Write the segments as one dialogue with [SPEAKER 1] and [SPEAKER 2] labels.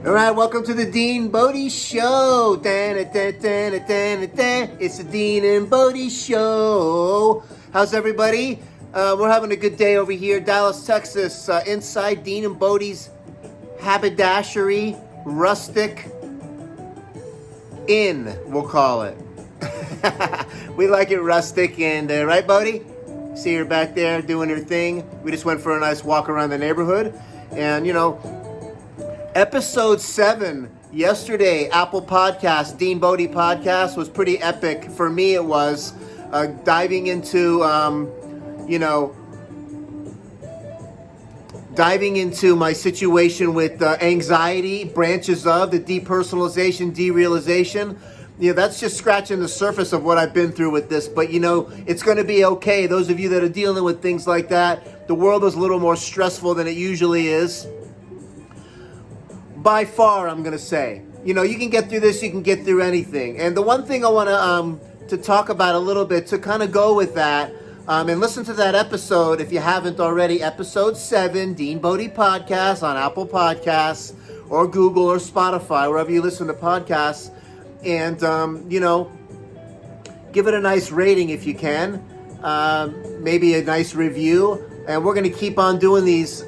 [SPEAKER 1] All right, welcome to the DeanBodi Show. It's the Dean and Bodie Show. How's everybody? We're having a good day over here, Dallas, Texas, inside Dean and Bodie's haberdashery, rustic inn, we'll call it. We like it rustic, and right, Bodie? See her back there doing her thing. We just went for a nice walk around the neighborhood, and Episode 7 yesterday, Apple Podcast, DeanBodi Podcast, was pretty epic. For me, it was diving into my situation with anxiety, branches of the depersonalization, derealization. That's just scratching the surface of what I've been through with this. But, it's going to be okay. Those of you that are dealing with things like that, the world is a little more stressful than it usually is. By far, I'm going to say. You can get through this, you can get through anything. And the one thing I want to talk about a little bit, to kind of go with that, and listen to that episode, if you haven't already, episode 7, DeanBodi Podcast on Apple Podcasts, or Google, or Spotify, wherever you listen to podcasts. And, give it a nice rating if you can. Maybe a nice review. And we're going to keep on doing these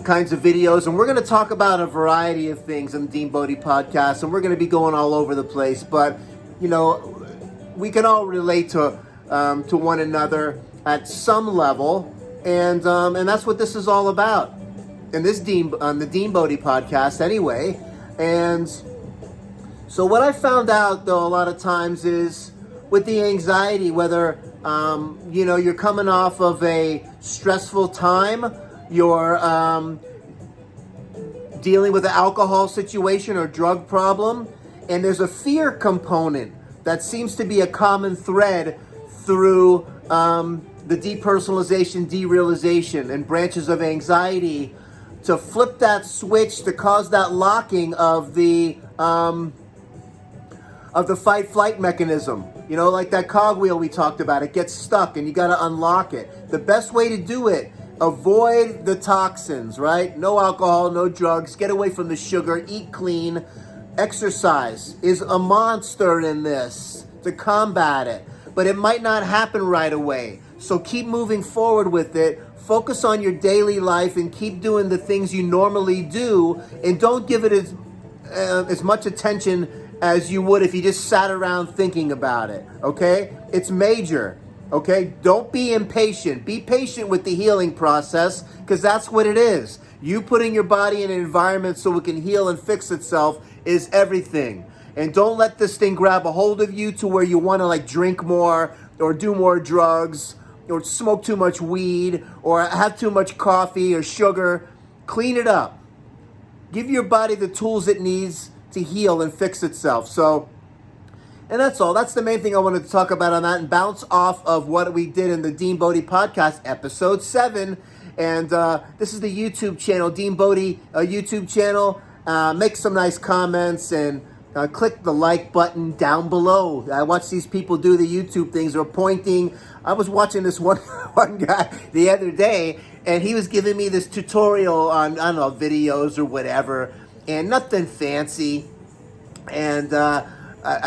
[SPEAKER 1] kinds of videos, and we're going to talk about a variety of things in the DeanBodi Podcast, and we're going to be going all over the place. But we can all relate to one another at some level, and that's what this is all about. And this on the DeanBodi Podcast, anyway. And so what I found out, though, a lot of times is with the anxiety, whether you're coming off of a stressful time, you're dealing with an alcohol situation or drug problem, and there's a fear component that seems to be a common thread through the depersonalization, derealization, and branches of anxiety, to flip that switch, to cause that locking of the fight-flight mechanism. Like that cogwheel we talked about. It gets stuck, and you got to unlock it. The best way to do it: avoid the toxins, right? No alcohol, no drugs, get away from the sugar, eat clean. Exercise is a monster in this to combat it, but it might not happen right away. So keep moving forward with it. Focus on your daily life and keep doing the things you normally do, and don't give it as much attention as you would if you just sat around thinking about it, okay? It's major. Okay, don't be impatient. Be patient with the healing process, because that's what it is. You putting your body in an environment so it can heal and fix itself is everything. And don't let this thing grab a hold of you to where you want to drink more, or do more drugs, or smoke too much weed, or have too much coffee or sugar. Clean it up. Give your body the tools it needs to heal and fix itself. And that's all. That's the main thing I wanted to talk about on that, and bounce off of what we did in the DeanBodi Podcast, episode 7. And this is the YouTube channel, DeanBodi YouTube channel. Make some nice comments, and click the like button down below. I watch these people do the YouTube things. They're pointing. I was watching this one guy the other day, and he was giving me this tutorial on, I don't know, videos or whatever, and nothing fancy. And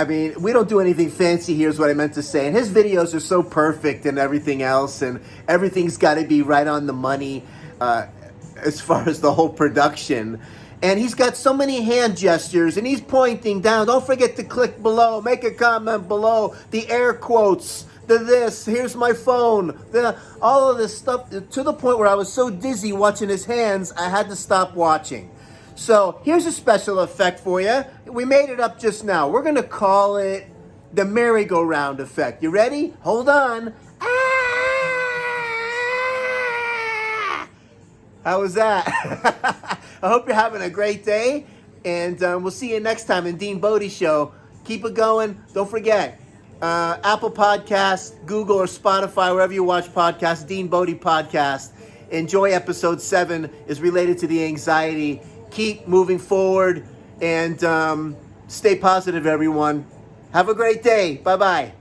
[SPEAKER 1] we don't do anything fancy here is what I meant to say. And his videos are so perfect and everything else, and everything's got to be right on the money as far as the whole production. And he's got so many hand gestures, and he's pointing down. Don't forget to click below, make a comment below, the air quotes, the this, here's my phone, all of this stuff, to the point where I was so dizzy watching his hands, I had to stop watching. So here's a special effect for you. We made it up just now. We're going to call it the merry-go-round effect. You ready? Hold on. Ah! How was that? I hope you're having a great day, and we'll see you next time in DeanBodi Show. Keep it going. Don't forget, Apple Podcasts, Google, or Spotify, wherever you watch podcasts, DeanBodi Podcast. Enjoy episode 7. Is related to the anxiety. Keep moving forward, and stay positive, everyone. Have a great day. Bye-bye.